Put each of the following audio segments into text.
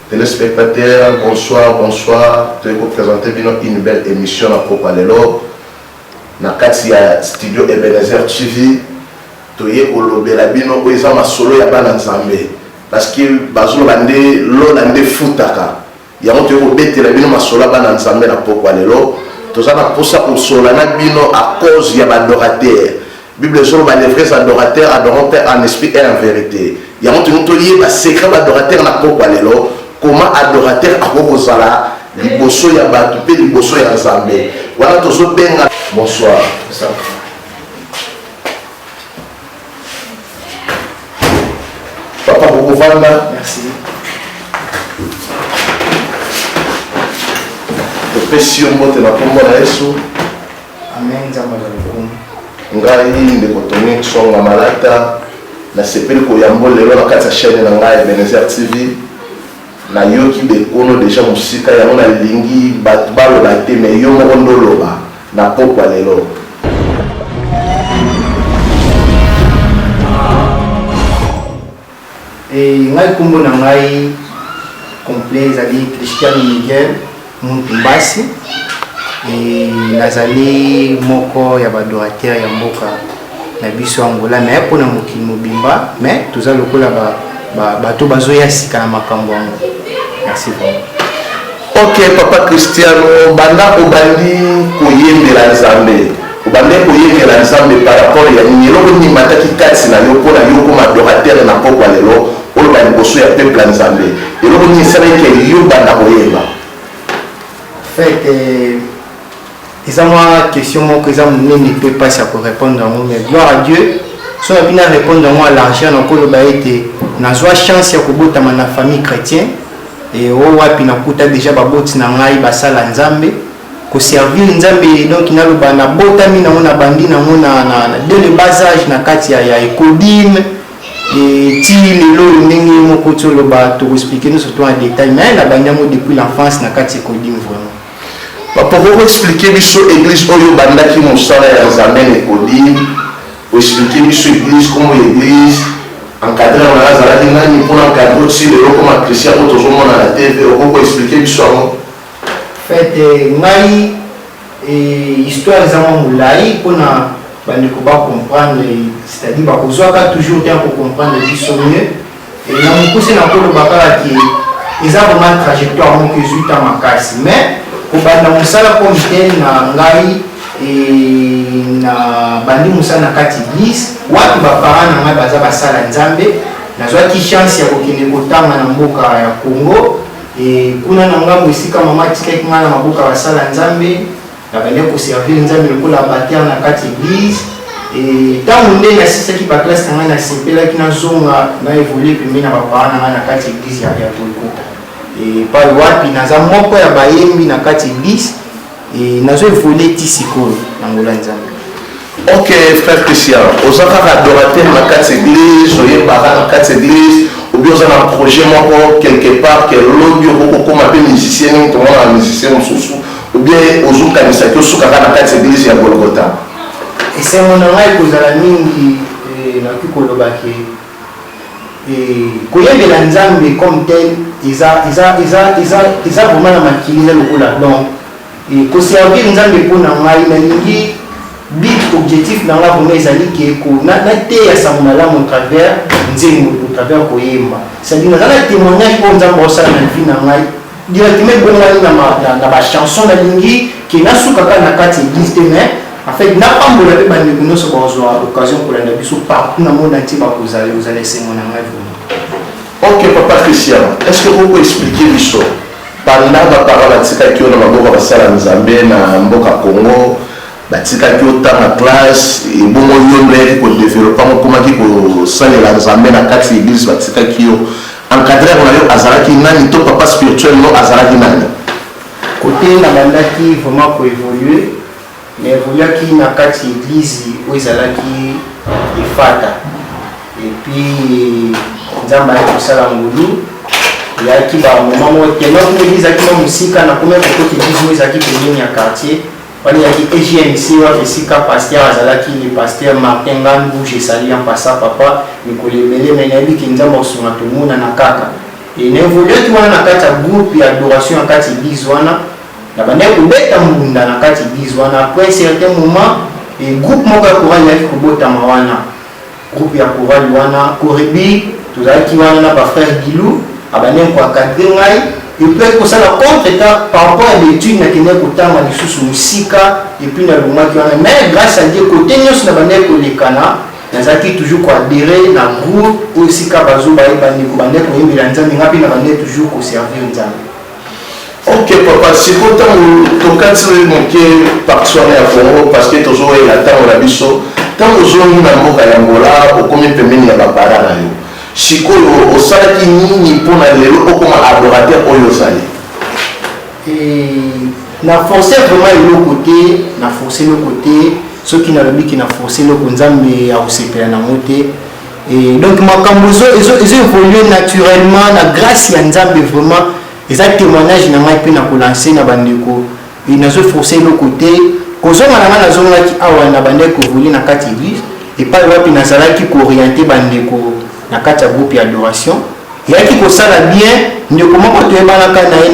Téléspectateurs, bonsoir, bonsoir. Je vais vous présenter une belle émission à Popalelo. Na kati ya studio Ebenezer TV. Toye olobela bino oza masolo ya bana nzambe. Parce que bazo lande lo lande futaka. Ya moto yo betela bino masolo ya bana nzambe na Popalelo. Tozana posa osola na bino à cause ya badorateur. Bible sur les vrais adorateurs adorant en esprit et en vérité. Il y a un secret d'adorateur na Popalelo. Comment adorateur a Bozala, Liboso ya Batupé, Liboso ya Zambé. Voilà tous autres benga. Bonsoir. Papa Bokovanda. Merci. Topesi yo mbote na kombo na Yesu. Amen. Ngai ndeko Tony Songa Malata na sepeli koyambo lelo na kati ya chaîne na ngai Ebenezer TV na yoki bekono déjà musika yango na lingi bato baloba te me yo moko ndoloba na Popalelo. Ngai kombo na ngai complet ezali Cristiano Miguel Muntumbasi. Nazali moko ya badorateur ya mboka na biso Angola mais pona mokili mobimba mais toza lokola bato bazoya sika na makambo yango. Merci beaucoup. Ok papa Cristiano banda obandi koyembela Nzambe. Obandi koyembela Nzambe par rapport ya nini loko ni mataki kati na yo pona yo comme adorateur na Popalelo oloba liboso ya peuple Nzambe. Eloko ni sala ke yo banda koyemba. En fait c'est une question que je ne peux pas répondre, mais gloire à Dieu. Si on a bien répondre à l'argent, on a une chance de ma famille chrétienne. Et on a déjà Nzambe ko servir Nzambe donc il a na botami na ona bandi na ona dès le bas âge na kati ya ekodime et ti lelo ndenge moko tsolo ba to expliquer nous surtout en détail mais la bandi depuis l'enfance na kati ekodime vraiment. Pour vous expliquer l'église oyo bandaki mosala ya Nzambe ekodime, vous expliquer l'église comment l'église encadré on a zalaki nani pour encadrer aussi le comme Christian pour toujours mon à la TV vous expliquer biso. Fait ngai histoire zama mulai pona bandi ko ba comprendre c'est-à-dire ba kozwaka toujours temps pour comprendre biso mieux et na mukuse na ko bakala ki eza vraiment trajectoire mon que zuta makasi mais kubanda musala comme tel na ngai na bandi musala na kati église watu ba parents na ngai baza basala Nzambe nazwa ki chance ya kokende kotanga na mboka ya Congo et kuna na ngambo isika mama tikaki nga na maboka basala Nzambe na bandi ko servir Nzambe lokola bater na kati église et tant nde na sisaki ba classe na sepela ki na zonga na évoluer pembeni na ba parents na kati église ya Tolkota. Et par wapi naza moko ya bayembi na kati église et nazo évoluer tisiko na ngola Nzambe. Ok frère Christian, aux adorateurs na kati église, oye baba na kati église, ou bien on a un projet moko quelque part que l'audio comme un peu musicien, tout le monde a un musicien ou bien aux autres kanisa que sous na kati église ya Golgotha. Et c'est mon ngai kozala mingi na kikolobaki koyembela Nzambe comme tel isa vraiment na makili na lokola donc ko servir Nzambe pona ngai na lingi but objectif na nga vraiment ezali ke ko na te ya samala mon travers nzengo au travers koyemba c'est-à-dire na témoignage pour Nzambe osala na vie na ngai directement bonga na ba chanson na lingi ki na suka na kati église te mais en fait na pambola pe bande ko noso bazwa occasion ko landa biso partout na monde entier ba kozala ozala semo na ngai vraiment. Ok papa Christian, est-ce que vous pouvez expliquer biso pendant la parole atika ki ona maboka basala Nzambe na mboka Congo batika ki otanga classe et bongo yombe ko développer comment ki ko salela Nzambe na kati église batika ki yo encadrer on a azalaki nani to papa spirituel no azalaki nani côté na bandaki vraiment ko évoluer mais évoluer na kati église où ezalaki ifata et puis Nzamba ya kusala ngulu ya ki ba moment mo ke no église akina musika na comme côté église ezaki pembeni ya quartier wani ya ki EGMC wa fisika pasteur azalaki le pasteur Martin Ngambou je sali en passant papa Nicolas Belé menabi ki Nzamba osuna tumuna na kaka et n'évoluait wana na kati ya groupe ya adoration na kati église wana na bande kobeta mbunda na kati église wana après un certain moment et groupe moko ya chorale yaki kobotama wana groupe ya chorale wana korebi tozalaki wana na bafrère Gilou abande koakadre ngai et puis kosala contre-temps par rapport à l'étude nakende kotanga lisusu musika et puis nalongwaki wana mais grâce à Dieu côté nyonso na bande kolekana nazalaki toujours koadere na groupe oyo esika bazobayeba ndeko bande koyembela nzambe nga mpe na bande toujours koservir nzambe. Ok papa, siko ntango tokati moke parti wana ya Congo parce que tozoyela ntango na biso ntango ozongi na mboka ya Angola okomi pembeni ya babara na yo sikoyo osalaki nini mpona lelo okoma adorateur oyo ozali? Na forcé vraiment eloko te na forcé eloko te soki nalobiki na forcé eloko nzambe akosepela nango te donc makambo ezoévolue naturellement na grâce ya nzambe vraiment eza témoignage na ngai mpe na kolanse na bandeko nazoforce eloko te kozonga na ngai nazongaki awa na bandeko évolue na kati église epai wapi nazalaki kooriente bandeko na kati ya groupe ya adoration eyaki kosala bien ndeko moko toyebanaka na ye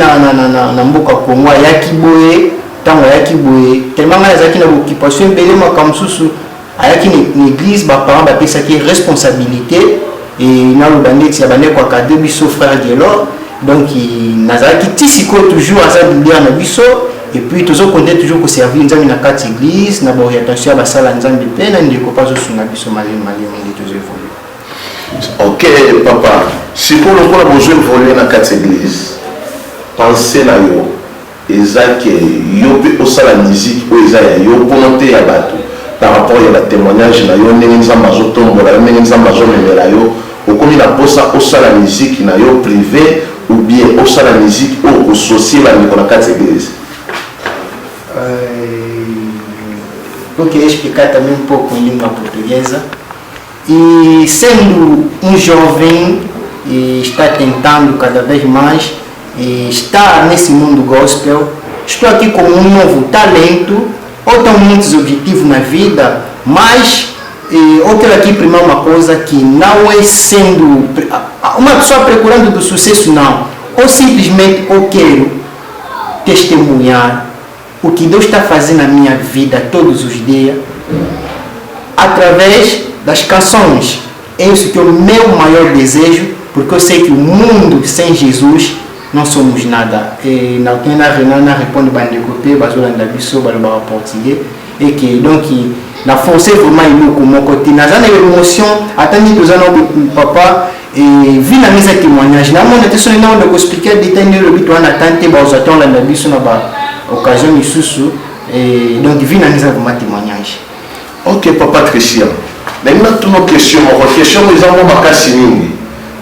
na mboka Kongo ayaki boye ntango ayaki boye tellement ngai nazalaki na boccupation ebele makambo mosusu ayaki na église baparent bapesaki responsabilité naloba ndeti ya bandeko akade biso frère Gelor donc nazalaki ti sikoyo toujours aza leader na biso et puis tozokonde toujours koservir nzambe na kati église na baorientation ya basala nzambe mpe na ndeko mpe azosunga biso malemi nde tozoévolue. Ok papa, sikoyo lokola bozoévolue na kati église pense na yo eza ke yo mpe osala musique oyo eza ya yo mpona te ya bato par rapport ya batémoignage na yo ndenge nzambe azotombola yo ndenge nzambe azomemela yo okomi na mposa osala musique na yo privé ou bien osala musique ou associé bandeko na kati église? Ok, explicar também pouco em língua portuguesa. E sendo jovem está tentando cada vez mais estar nesse mundo gospel, estou aqui com novo talento, ou tenho muitos objetivos na vida, mas eu quero aqui primeiro uma coisa que não é sendo uma pessoa procurando do sucesso, não. Ou simplesmente eu quero testemunhar o que Deus está fazendo na minha vida todos os dias através das canções. É isso que é o meu maior desejo, porque eu sei que o mundo sem Jesus não somos nada. Na Renana responde Bandecopé, Bazolanda Bisso, Balobara Portugais, et que donc la force vraiment est comme mon côté. N'a jamais émotion, attendez que nous papa et vu la mise à témoignage. Là, mon était sur le nom de expliquer détail le but on attend tes bas attend la Bisso na ba occasion isusu et donc vu la mise à témoignage. Ok papa Christian. Maintenant toutes nos questions, nos questions nous avons makasi mingi.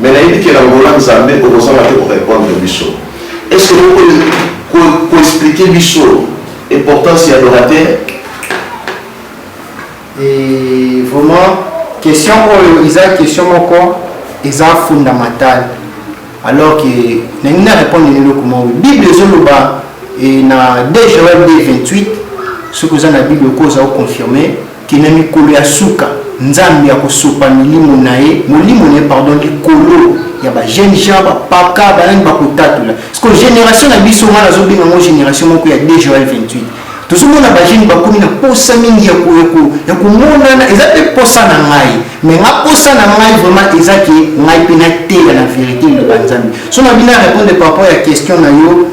Mais là il dit que l'Angola Nzambe pour répondre Bisso. Est-ce que vous pouvez expliquer Bisso l'importance de l'adorateur? Et vraiment question ils question encore est fondamentale alors que n'a répondre le comment Bible zoloba et na 2 Joël 28 ce que la Bible cause a confirmé que na mikolo ya suka nzambe ya kosopa milimo na ye molimo ne pardon likolo ya ba jeune gens ba paka ba nani ba kotatula parce que génération na biso ngala zo binga mo génération moko ya 2 Joël 28 tozomona bajeni bakomi na posa mingi ya komonana eza mpe posa na ngai mais nga posa na ngai vraiment eza ke ngai mpe natela na vérité loba nzambe so na bina répondre par rapport ya question na yo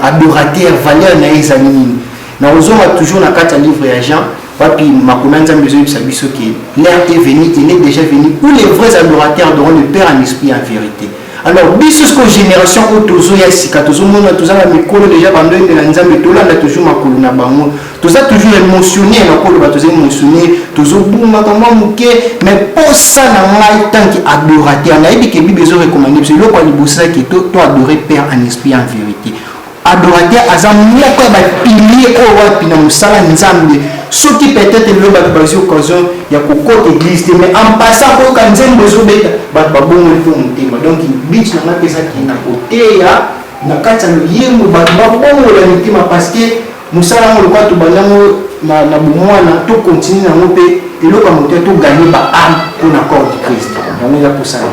adorateur valeur na ye eza nini na ozonga toujours na kati ya livre ya Jean wapi makoma nzambe ezoyebisa biso ke l'heure est venue il est déjà venu où les vrais adorateurs auront le Père en esprit en vérité. Alors biso ce génération otozo ya sika tozomona tozala mikolo déjà bando de la nzambe tolanda toujours makolo na bango toza toujours émotionné na kolo ba toza émotionné tozobuma kama muke mais posa na ngai tant que adorateur na yebi ke bible ezo recommander biso loko libosa ke to adorer Père en esprit en vérité. Adorateur aza moko ya bapilier oyo wapi na mosala nzambe soki peut-être lelo bato bazwi occasion ya kokota église te mais en passant koyoka nzembo ezobeta bato babongoli mpo motema donc bit na ngai mpezaki na koteya na kati ya loyembo bato babongola mitema parce que mosala yango lokola tobandango na bomwana tokontinue nango mpe eloko ya moteya toganye baame mpona corps du Christ yango eza posala.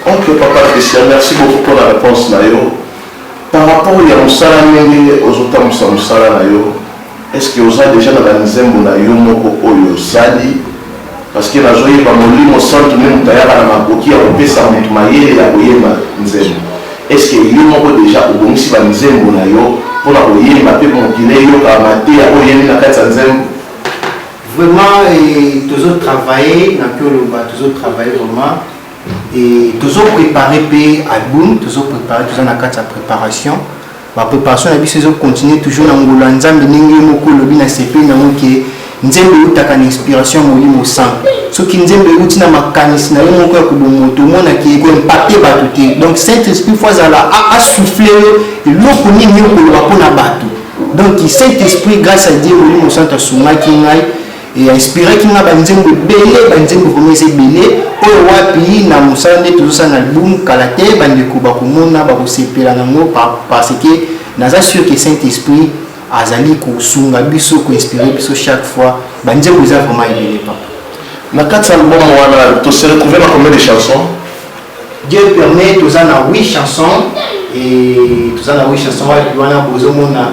Ok, Papa Christian, merci beaucoup pour la réponse. Par rapport à Moussala Nenge, aux autres Moussala Nayo, est-ce que vous avez déjà dans la nzembo na yo moko oyo sali? Parce que la joie va mourir au centre même d'ailleurs à la maboki à opesa mutu mayele ya koyema nzembo. Est-ce que yo moko déjà obongisi ba nzembo na yo pour la koyema pe mokile yo ka mate ya oyemi na kati ya nzembo? Vraiment, toujours travailler, toujours travailler vraiment. Et toujours préparer l'album, toujours préparer, toujours dans la préparation. La préparation, la vie, continue toujours dans le Nzambe, Ningi, Lobi, na CP, Namuke, Nzembe, Utaka, inspiration, Moli, Mosan. Ce qui Nzembe, Utina, Makanis, na Yomoka, Kubomoto, Mona, qui est impacté, Batuté. Donc, Saint-Esprit, Foisala, a soufflé, et l'eau, Koni, Nyoko, Wapona, Batu. Donc, Saint-Esprit, grâce à Dieu, Moli, Mosan, Tasuma, Kingai, et inspiré qui n'a pas nzembo belé banzembo vraiment c'est belé oyo wapi na musande tout ça na album kalate bandeko bakomona bakosepela nango parce que naza sûr que Saint-Esprit azali kosunga biso ko inspirer biso chaque fois banzembo za vraiment belé papa na 4 albums wana to se retrouver dans combien de chansons? Dieu permet tous en 8 chansons et tous en 8 chansons wana bozomona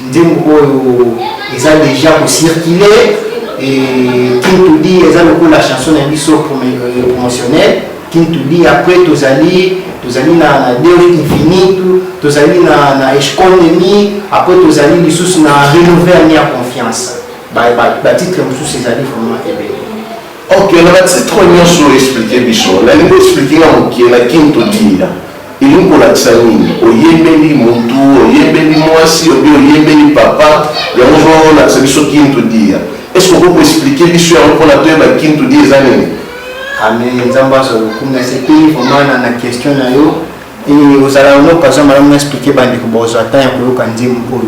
nzembo oyo eza déjà ko circuler. Et qui nous dit, ils ont la chanson d'un biseau promotionnel, qui nous dit après, tous allés na Deus Infinito, tous allés na Esconomie, après tous allés les sous na renouveler la confiance. Titre comme sous ces allés vraiment bien. Ok, on va titre on sur expliquer biseau. La ligne expliquer en qui la qui nous dit là. Il nous pour la tsanini, oyembeli montu, oyembeli mwasi, oyembeli papa, il y a un jour la biseau qui nous dit. Est-ce qu'on peut expliquer l'histoire pour la terre qui nous dit les années? Amen. Zamba sur le coup de ce pays, vraiment dans la question là et vous allez nous passer madame expliquer bandi ko bozo atanya ko kanzemu ko.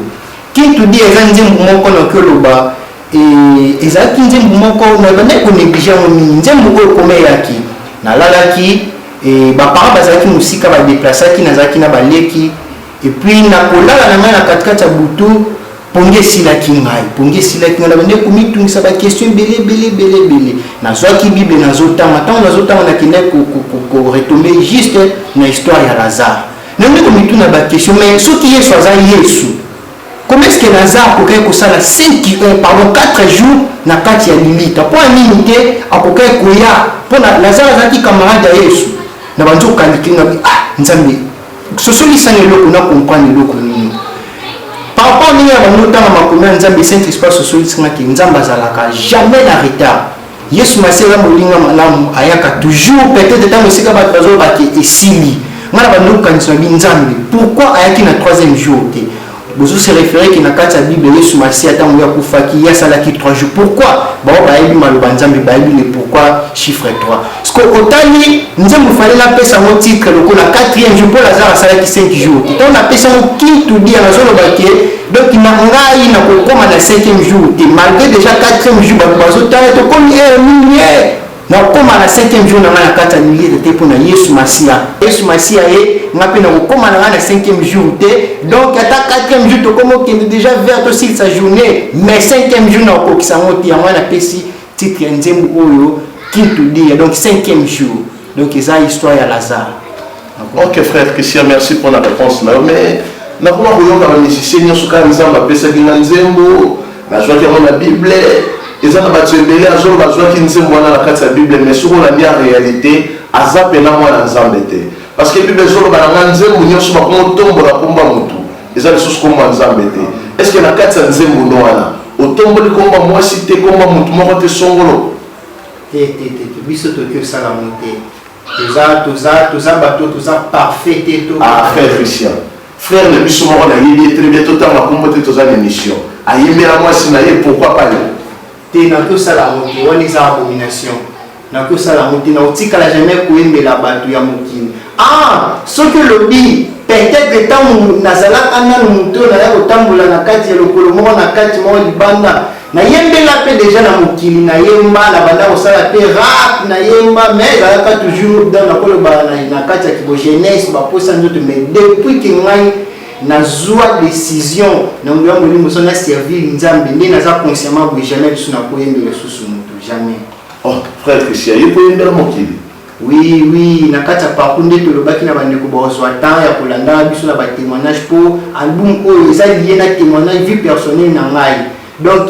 Qui nous dit les nzembo moko na ko loba et ezaki nzembo moko na bande ko négliger mo nzembo ko kome yaki. Na lalaki et ba para bazaki musika ba déplacer ki nazaki na baleki et puis na kolala na katikati ya butu. Ponge sila kingai la bande komi tungisa ba question belé na zo ki bible na zo tama na kine ko retomber juste na histoire ya Lazare na nde komi tuna ba question mais ce qui est soit Yesu comment est-ce que Lazare ko kay ko sala 4 jours na kati ya limita pour minute akokai ko ya pour Lazare azaki camarade ya Yesu na banzo kanikinga nzambe sosoli sane loko na comprendre loko nini. Par rapport à Nzambe Saint-Esprit socialisme qui Nzambe azalaka jamais en retard. Yesu masela molinga malamu ayaka toujours peut-être dans le sika ba bazo ba ke esili. Ngana ba ndo kanisa bi Nzambe. Pourquoi ayaki na 3e jour té? Bozo se référer que na kati ya Bible Yesu masela tango ya kufaki ya salaki 3 jours. Pourquoi? Ba ba yebi maloba Nzambe ba yebi le pourquoi chiffre 3. Parce que otali Nzambe fallait la pesa mo titre le ko na 4e jour pour Lazare salaki 5 jours. Tant na pesa mo qui tout dit na zolo ba ke donc il n'a ngai na ko koma na 5e jour et malgré déjà 4e jour ba bazo tala to comme millier na koma na 5e jour na na kata millier de pour na Yesu Masia e ngapi na ko koma na 5e jour te donc ata 4e jour to comme qui déjà vers aussi sa journée mais 5e jour na ko kisango ti na pesi titre nzembo oyo qui tout dit donc 5e jour donc ça histoire ya Lazare. Ok frère Christian, merci pour la réponse là mais na kuma koyoka ba musicien nyonso kaka Nzambe apesaki nga nzembo nazwaki yango na bible eza na bato ebele bazwaki nzembo wana na kati ya bible mais soki olandi ya réalité aza pena mwana Nzambe te parce que bible ezoloba na nga nzembo nyonso bakoma otombola komba motu eza lisusu komba Nzambe te. Est ce que na kati ya nzembo ndo wana otomboli komba mwasi te komba motu moko te songolo te biso toki osala mo te toza bato toza parfait te to frère Christian frère le biso moko na yebi très bien total na kombo te toza na émission ayembela mwasi na ye pourquoi pas te na tosala mo te wana eza abomination na tosala mo te na otikala jamais koyembela bato ya mokili soki olobi peut-être ntango nazalaka nanu moto naya kotambola na kati ya lokolo moko na kati moko libanda nayembela mpe déjà na mokili nayemba na banda kosala mpe rap nayemba mais ezalaka toujours dans nakoloba na kati ya kibogenese baposa nzoto mais depuis ke ngai nazwa décision na moyo ya molimo so na servir Nzambe nde naza consciemment boye jamais biso nakoyembela susu moto jamais. Oh frère Christian ye koyembela mokili oui na kati ya parcours nde tolobaki na bandeko bazwa temps ya kolanda biso na batémoignage mpo album oyo eza lié na témoignage vie personnelle na ngai donc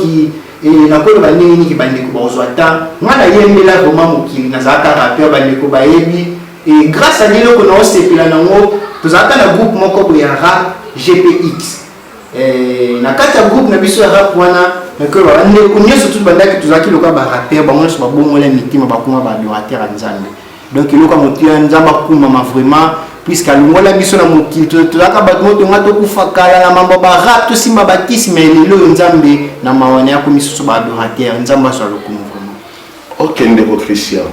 nakoloba ndenge nini bandeko bazwa temps nga nayembela vraimen mokili nazalaka rappeur bandeko bayebi et grâce à leloko na osepela nango tozalaka na groupe moko boye ya rap GPX na kati ya groupe na biso ya rap wana nakoloba bandeko nyonso tu bandaki tozalaki lokola barapeur bango nyonso babongola mitima bakoma baadorateur ya nzambe donc eloko motu ya nzambe akumama vraiment puisque alongola biso na mokili tozalaka bato moto nga tokufa kala na mambo barap tosimba bakisi mais lelo oyo nzambe na mawana yako misusu baadorateur nzambe azwa lokumu vraiment. Ok ndeko Christian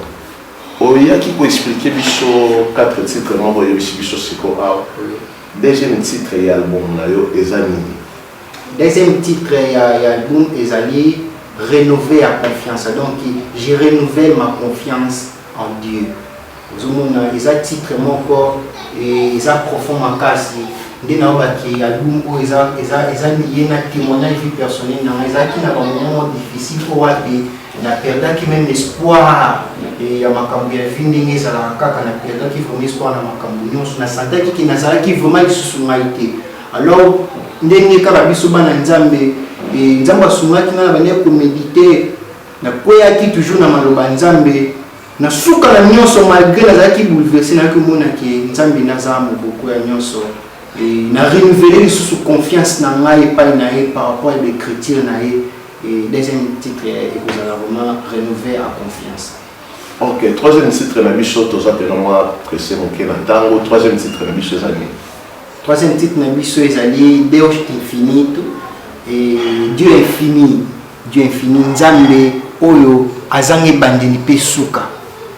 oyaki koexplike biso 4 titres moko oyebisi biso siko awa deuxième titre ya album na yo eza nini? Deuxième titre ya album ezali rénover à confiance, donc je renouvelle ma confiance en Dieu. Zomona eza titre moko eza profond makasi nde na obaki album o eza lié na témoignage vie personnelle na ezaki na ba moment difficile o wapi na perdaki même espoir ya makambo ya vie ndenge ezalaka kaka na perdaki vraiment espoir na makambo nyonso na santaki ki nazalaki vraiment lisusu ngai te. Alors ndenge kaka biso bana nzambe nzambe asungaki nga na bane koméditer na kweyaki toujours na maloba nzambe na suka na nyonso malgré nazalaki bouleversé nayaki omona ke nzambe naza moboko ya nyonso na renouveler lisusu confiance na ngai epai na ye par rapport à l'écriture na ye. Et deuxième titre ekozala vraiment rénover à confiance. Ok, troisième titre na biso toza pena mwa pressé moke na ntango. Troisième titre na biso ezali troisième titre na biso ezali Deus infinito et Dieu infini nzambe oyo azangi bandeli pe suka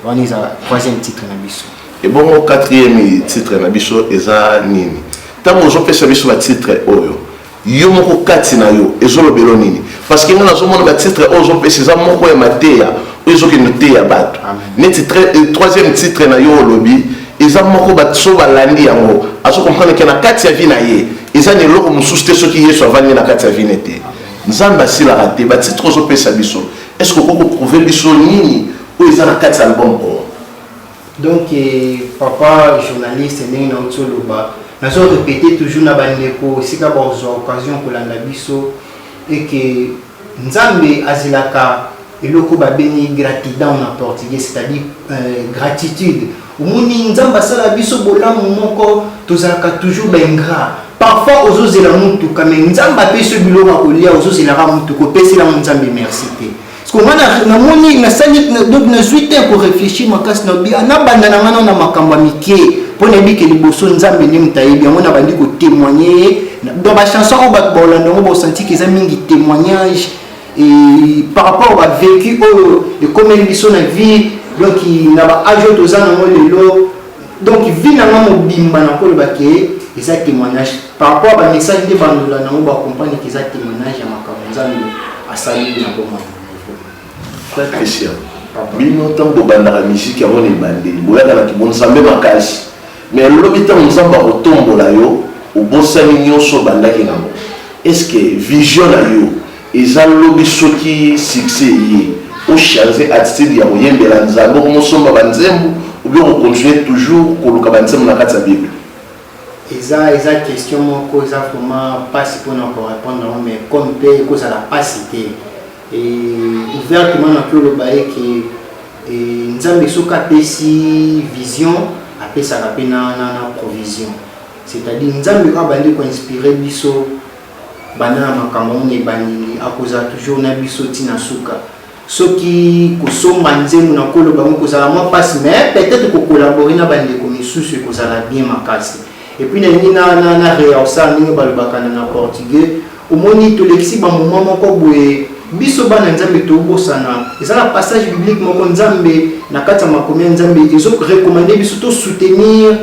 wana eza troisième titre na biso. Et bon quatrième titre na biso eza nini? Ntango ozopesa biso batitre oyo yo moko kati na yo ezolobelo nini? Parce que nga nazomona batitre oyo ozopesa eza moko ya mateya oyo ezokende te ya bato neti troisième titre na yo olobi eza moko bato balandi yango azokomprendre ke na kati ya vi na ye eza na eloko mosusu te soki yesu avandi na kati ya vi ne te nzambe asilaka te batitre ozopesa biso est ce que okoko prouve biso nini oyo eza na kati ya album oyo? Donc papa journaliste ndenge na otoloba nazo répéter toujours na bandeko esika bazwa occasion kolanda biso et que nzambe azilaka eloko babeni gratitude en portugais, c'est-à-dire gratitude. Omoni nzambe asala biso bolamu moko tozalaka toujours bengra. Parfois ozozela mutu kame nzambe apesa biloko kolia ozozela mutu kopesela nzambe merci te. Parce que na moni na sali donc na 8 ans pour réfléchir makasi na bi na banda na ngana na makambo mike pona bike liboso nzambe ni mutayebi yango na bandi ko témoigner dans ba chanson o ba bolanda ngo bo senti que ça mingi témoignage et par rapport à vécu de comment ils sont na vie donc il na ba âge to za na ngo lelo donc vie na ngo bimba na ko le baké et ça témoignage par rapport à message de bandola na ngo ba comprendre que ça témoignage ya makambo nzambe asali na ko Christian, bino tango bandaka musique yango ni bandeli boyaka na kibon sambe makasi mais lobi tango nzamba otombola yo obosani nyonso bandaki ngango est-ce que vision na yo eza lobi soki succès yi o changer attitude ya oyembela nzambe komosomba banzembo ou bien on continue toujours koluka banzembo na kati ya bible? Eza question moko eza vraiment pas si pour nous répondre mais comme peut cause à la pasité et ouvertement na le baé que nzambe soka pesi vision apesa ka na provision, c'est-à-dire nzambe ka bandi ko inspirer biso bana makambo ne banini akoza toujours na biso tina suka soki kosomba nzembo na kolo bango kozala moi passe mais peut-être ko collaborer na bandi ko misusu kozala bien makasi et puis na réussir ningo balobaka na portugais omoni to lexi ba moment moko boye biso bana nzambe to bosana eza la passage biblique moko nzambe na kati ya makomi nzambe ezo recommander biso to soutenir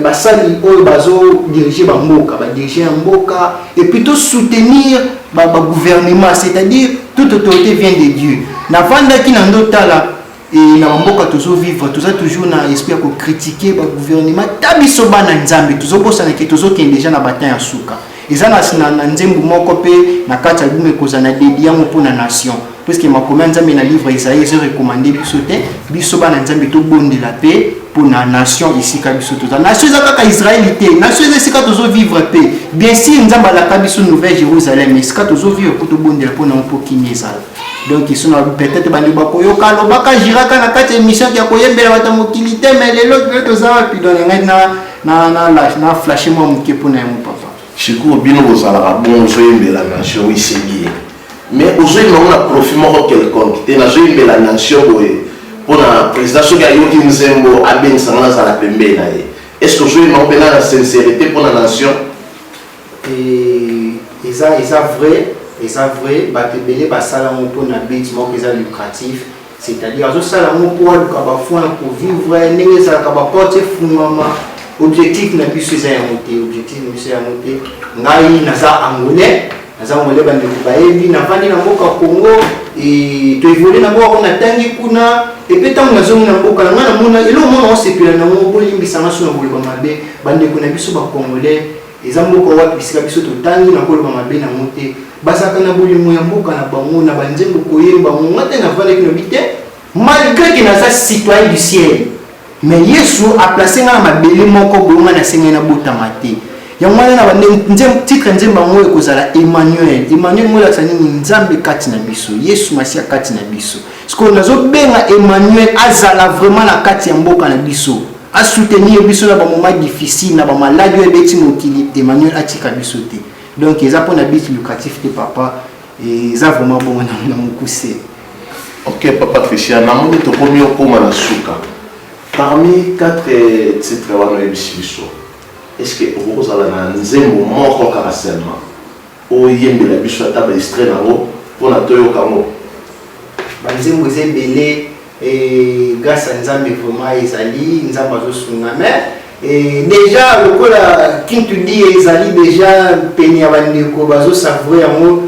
basali oyo bazo diriger ba mboka ba diriger mboka et plutôt soutenir ba gouvernement, c'est-à-dire toute autorité vient de Dieu na vanda ki na ndotala et na mboka tozo vivre toza toujours na esprit ko critiquer ba gouvernement tabiso bana nzambe tozo bosana ki tozo kende déjà na bataille ya suka eza na nzembo moko pe na kati album ekozana dédié yango pour la nation puisque makomi nzambe na livre Isaïe je recommandé biso te biso bana nzambe to bondela pe pour la nation ici ka biso to nation za kaka Israël te nation za sika tozo vivre pe bien sûr nzamba la ka biso nouvelle Jérusalem mais sika tozo vivre pour to bondela pour na po kinezala donc ils sont peut-être bandi bakoyoka lobaka jiraka na kati émission ya koyembela bata mokili te mais lelo toza puis donc na flasher moi muke pour na mon papa Chikou bino bozala bon zoyembela nation isengi mais aujourd'hui on a profit moko quelconque te na zoyembela nation boye pour la président soki ayoki nzembo abengisanga nazala pembe na ye est-ce que aujourd'hui on pena la sincérité pour la nation et eza vrai bato ebele basala ngo mpona but moko eza lucratif c'est-à-dire azosala ngo mpo aluka bafoi pour vivre ndenge ezalaka baporte efungwama objectif na biso eza yango te ngai naza angolais bandeko bayebi navandi na mboka Congo toevole na mboka wana natangi kuna epe ntango nazongi na mboka na ngai namona elo mona osepela nango bolimbisanga so na koloba mabe bandeko na biso bacongolais eza mboka wapi bisika biso totangi na koloba mabe nango te bazalaka na bolimo ya mboka na bango na banzembo koyemba ngonga te navandaki na bite malgré que naza citoyen du ciel mais Yesu a placé nga na mabele moko boyonga na sengai na botama te yango wana na banzembo titre nzembo yango ekozala Emmanuel molakisa nini nzambe kati na biso Yesu Masia kati na biso siko nazobenga Emmanuel azala vraiment na kati ya mboka na biso a soutenir biso na bamoma difficile na bamaladi oyo ebeti mokili Emmanuel atika biso te donc eza mpona but lucratif te papa eza vraiment bongo na mokuse. Ok papa Christian namoni tokomi okoma na suka parmi 4 titres wana oyebisi biso est-ce que okozala na nzembo moko kaka seulement oyembela biso ata baextrait nango mpona toyoka ngo banzembo eza ebele grâce à nzambe vraiment ezali nzambe azosunga mais déjà lokola kintudi ezali déjà pene ya bandeko bazosavouer yango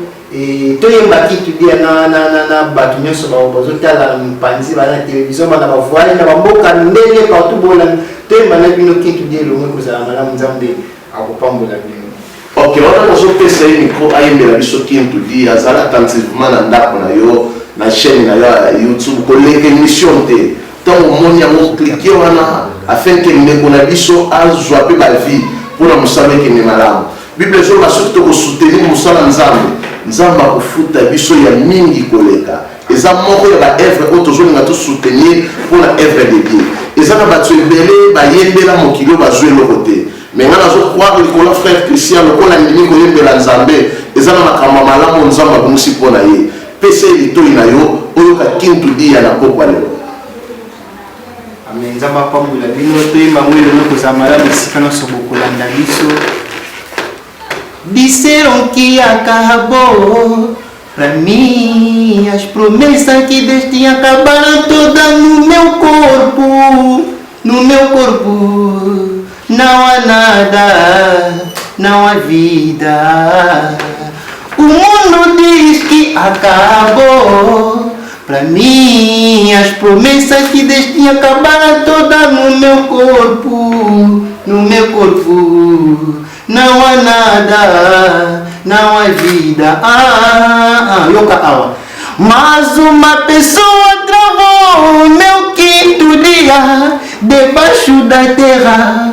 toyemba kintudi na bato nyonso bazotala mpanzi bana télévision bana bavoile na bamboka ndenge partout bolanda toyemba na bino kintudi elongo ekozala malamu nzambe akopambola bino. Ok wana nazopesa ye micro ayembela biso kintudi azala attentivement na ndako na yo na chaîne na yo ya YouTube koleka émission te ntango omoni yango klike wana afin ke ndeko na biso azwa mpe bavie mpona mosala ekende malamu bible ezoloba soki tokosoutenir mosala nzambe akofuta biso ya mingi koleka eza moko ya baevre oyo tozolinga tosoutenir mpona evre de dieu eza na bato ebele bayembela mokili oyo bazwa eloko te mais nga nazokroire likolo frère Christian lokola ndimi koyembela nzambe eza na makambo malamu nzambe abongisi mpo na ye pesa elitoi na yo oyoka kintudi ya na pokwa lelo amen nzambe apambola bino toyemba ngo elongo kozala malamu esika nyonso bokolanda biso disseram acabou pra mim as promessas que Deus tinha acabaram todas no meu corpo não há nada, não há vida. O mundo diz que acabou. Pra mim as promessas que Deus tinha acabaram todas no meu corpo. Não há nada, não há vida. Yoka awa. Mas uma pessoa travou meu quinto dia debaixo da terra.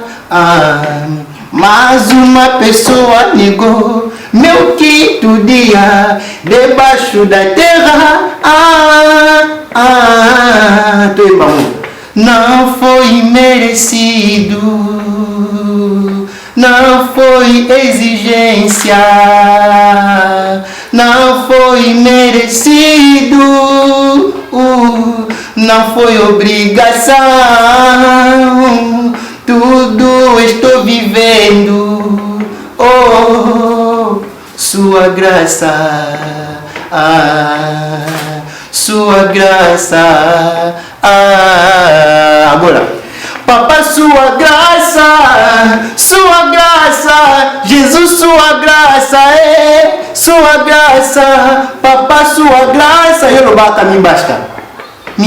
Mas uma pessoa negou meu quinto dia debaixo da terra. Não foi merecido, não foi exigência, não foi merecido, não foi obrigação. Tudo estou vivendo, oh, sua graça, sua graça. Agora, Papa, sua graça, Jesus, sua graça, sua graça, Papa, sua graça. Yorubaka, me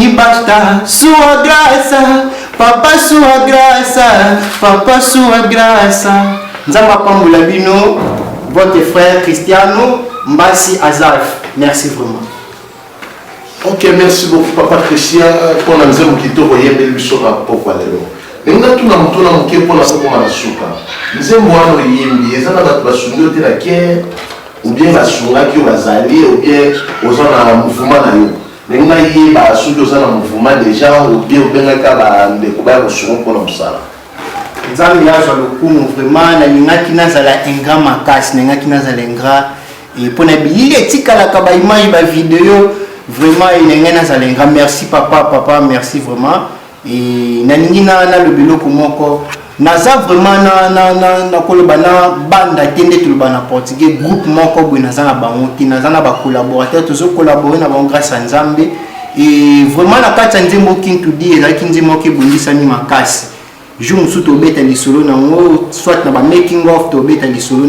basta, sua graça, Papa, sua graça, Papa, sua graça. Nzamba pambula bino, votre frère Cristiano Mbassi Azalf. Merci vraiment. Ok, merci beaucoup Papa Christian pour nous dire que tu voyais le biso na pokwa lelo. Ninga tuna mutuna muke pour la pokwa na suka. Nzembo wana yimbi ezana batu basungo te la ke ou bien basunga ki bazali ou bien ozana mouvement na yo. Ninga yeba suki ozana mouvement déjà ou bien benga ba ndeko ba kosungo pour na musala. Nzambe yazwa lokumu vraiment na ningaki nazala ingra makasi ningaki nazala ingra et pour na bilili etikala ka ba image ba vidéo vraiment il nazala ingra. Merci papa merci vraiment et na ningi na le biloko moko naza vraiment na koloba na banda tende toloba na portugais groupe moko boy naza na bango ti naza na ba collaborateur tozo collaborer na bango grâce à Nzambe et vraiment na kati nzembo kintu di ezaki nzembo ke bundisani makasi. Je me suis tombé dans les solos, soit dans le making of, tombé dans les solos.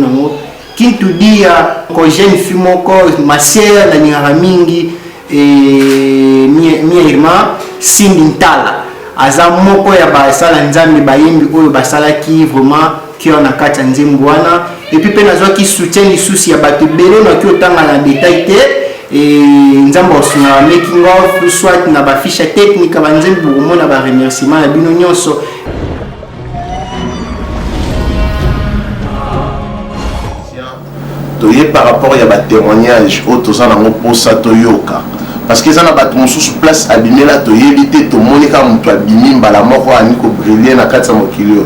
Qui te dit que jeune fille, ma sœur, la Niramingi, et Mia Sindintala. Aza moko ya basala nzambe bayembi oyo basala ki vraiment qui on a kati nzembwana et puis penazo qui soutient les soucis ya bato belo na ki otanga na détail te et nzambo suna making of soit na ba fiche technique ba nzembo mona ba remerciement ya bino nyonso. Par rapport à témoignage autour pour ça toyoka parce que ça n'a pas sous place abîmé là to éviter to monika muto abimi mbala moko aniko briller na kati ya mokilio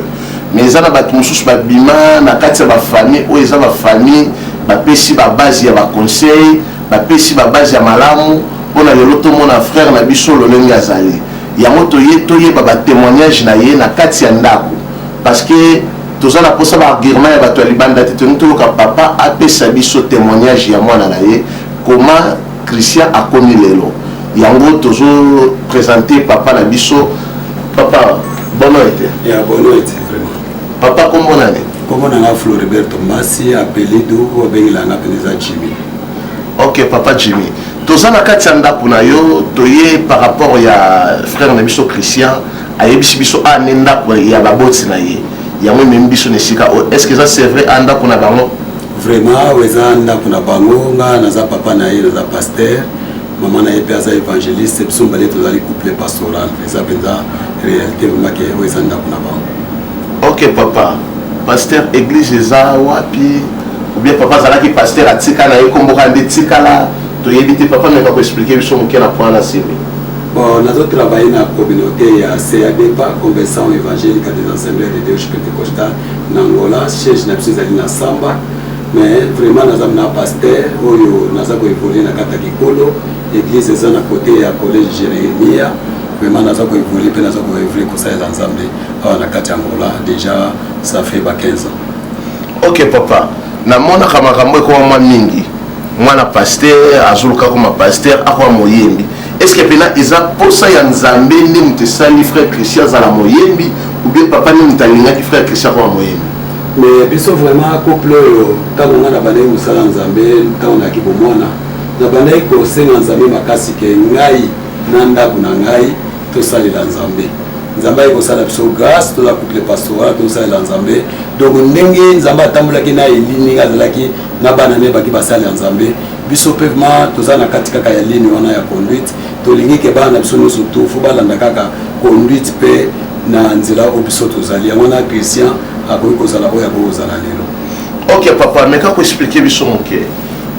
mais ça n'a pas sous ba bima na kati ya ba famille ou eza ba famille ba pesi ba base ya ba conseil ba pesi ba base ya malamu pona lelo to mona frère na biso lolenge azali ya moto ye ba témoignage na ye na kati ya ndako parce que tous on a posé par Guirma et Bato Libanda tenu tout le papa a fait sa biso témoignage ya moi na ye comment Christian a connu lelo yango toujours présenté papa na biso papa bonne été ya bonne été vraiment papa comment on a dit comment on a Floriberto Mbassi appelé do obengila na peneza Jimmy. OK papa Jimmy tous on a katanda puna yo toye par rapport ya frère na biso Christian ayebisi biso anenda pour ya baboti na ye. Est-ce que ça c'est vrai anda kuna bango vraiment weza anda kuna bango nga naza papa na ye naza pasteur maman na ye pe aza évangéliste biso mbale tozali couple pastoral eza penza réalité vraiment ke weza anda kuna bango. OK papa pasteur église eza wapi ou bien papa zalaki pasteur atika na ye komboka nde tikala to yebite papa me ko expliquer biso mokena point na simi. Bon, nous avons travaillé dans la communauté à CADPA, Convention évangélique des assemblées de Dieu pentecostales, en Angola, siège na Samba, mais vraiment nous avons un pasteur, nous avons évolué dans Katakikolo, l'église est à côté du collège Jérémia, vraiment nous avons évolué, nous avons évolué comme ça ensemble, en Angola, déjà ça fait 15 ans. OK papa, na mona kamakambo ko mwa mingi, mwana pasteur, azuluka comme pasteur, akwa moyembi. Est-ce que pena eza posa ya nzambe ndi mutesali frère Christian za la moyembi ou bien papa ni mutalinga ki frère Christian kwa moyembi mais biso vraiment couple tango na bana musala nzambe tango na kibomona na bana ko senga nzambe makasi ke ngai na ndaku na ngai to salela nzambe nzambe ko sala biso grâce to la couple pastoral to salela nzambe donc ndenge nzambe atambola ki na elini ngazalaki na bana ne baki basala nzambe biso pevement tozana katika ya ligne wana ya conduite tolingi ke bana biso nyonso tofu balanda kaka conduite pe na nzela o biso tozali yango na Christian akoki kozala oyo akozala lelo. OK papa mais kako expliquer biso moke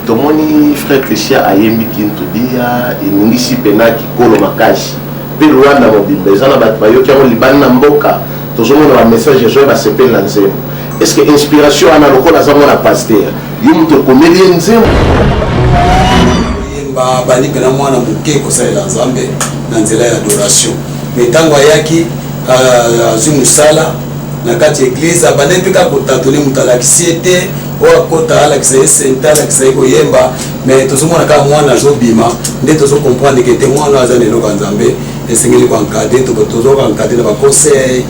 tomoni frère Christian ayembi kintu dia iningisi pena kikolo makasi pe Rwanda mobimba ezana bato bayoki yango libani na mboka tozomona ba message ezo basepeli na nzembo. Est-ce que inspiration ana lokola zango na pasteur yo muto komeli nzembo bali pena mwana muke kosalela nzambe na nzela ya adoration mais tango ayaki azwi musala na kati église abandai mpe kaka kotatoli moto alakisi ye te oyo akota alakisa ye sente alakisa ye koyemba mais tozomona kaka mwana azobima nde tozokomprendre ke te mwana aza na eloko ya nzambe esengeli koankade tozokoankade na baconseil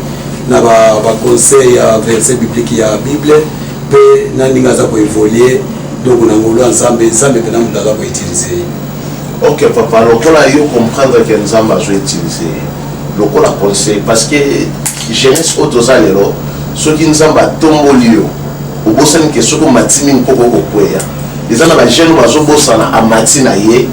na baconseil ya verset biblique ya bible mpe na ndenge aza koévolue donc na ngolo ya nzambe mpena moto aza koutilize ye. OK papa lokola yo comprendre que nzambe azoutilize lokola conseil parce que jeunesse oyo toza lelo soki nzambe atomboli yo obosani ke soko matimi nkoko kokweya eza na ba jeune bazobosana amati na ye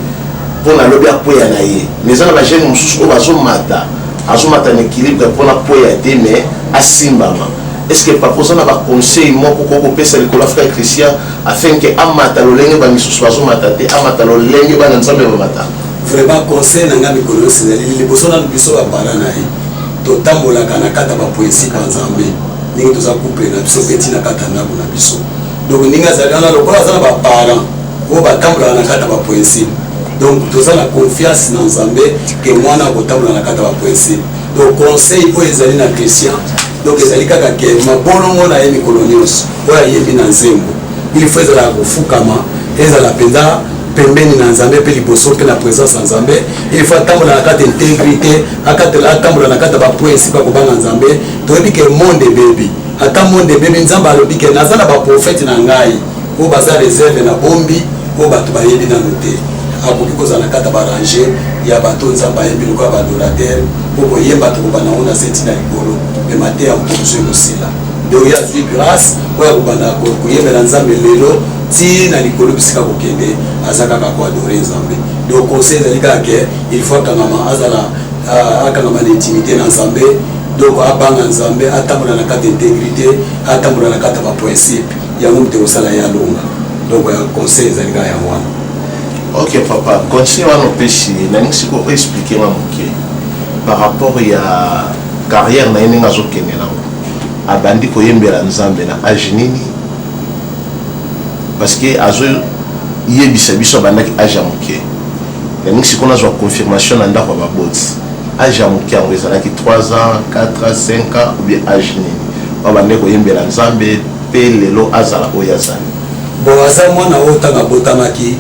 pona lobi akweya na ye mais eza na ba jeune mosusu oyo bazomata azomata na équilibre mpona kweya te mais asimbama. Est-ce que pas posant un conseil moi pour qu'on puisse aller coller frère Christian afin que amata lolenge ba misusu bazomata te amata lolenge ba nzambe ba mata vraiment conseil nanga mikolo sinali liboso na biso ba parana ye to tambola kana kata ba poésie ba nzambe ningi toza couple na biso petit na kata na bona biso donc ninga zalana lokola zana ba parents o ba tambola na kata ba poésie donc toza na confiance na nzambe que mwana ko tambola na kata ba poésie donc conseil po ezali na Christian donc ezali kaka ke mabolongo na ye mikolo nyonso oyo ayebi na nzembo il faut ezala kofukama ezala mpenza pembeni na nzambe mpe liboso mpe na présence ya nzambe il faut atambola na kati intégrité atambola na kati ya bapoesi mpa kobanga nzambe toyebi ke monde ebebi ata monde ebebi nzambe alobi ke naza na baprofete na ngai oyo baza réserve na bombi oyo bato bayebi nano te akoki kozala na kati ya barange ya bato nzambe ayebi lokola badonatere mpo koyemba tokobana ngo na seti na likolo mema te ya mposo ekosila donc ya zwi grâce oyo akobanda koyembela nzambe lelo ti na likolo bisika kokende aza kaka koadore nzambe donc conseil ezali kaka ke il faut akangama na intimité na nzambe donc abanga nzambe atambola na kati intégrité atambola na kati ya baprincipe yango moto kosala ye alonga donc conseil ezali kaka yango wana. Ok papa, conseil wana opesi nalingi siko expliquer nga moke par rapport ya carrière na ye ndenge azokende nango abandi koyembela nzambe na age nini parce que azoyebisa biso abandaki age ya moke nalingi siko nazwa confirmation na ndako ya baboti age ya moke yango ezalaki 3 ans 4 ans 5 ans ou bien age nini abandi koyembela nzambe mpe lelo azala oyo azali bon aza mwana oyo ntango abotamaki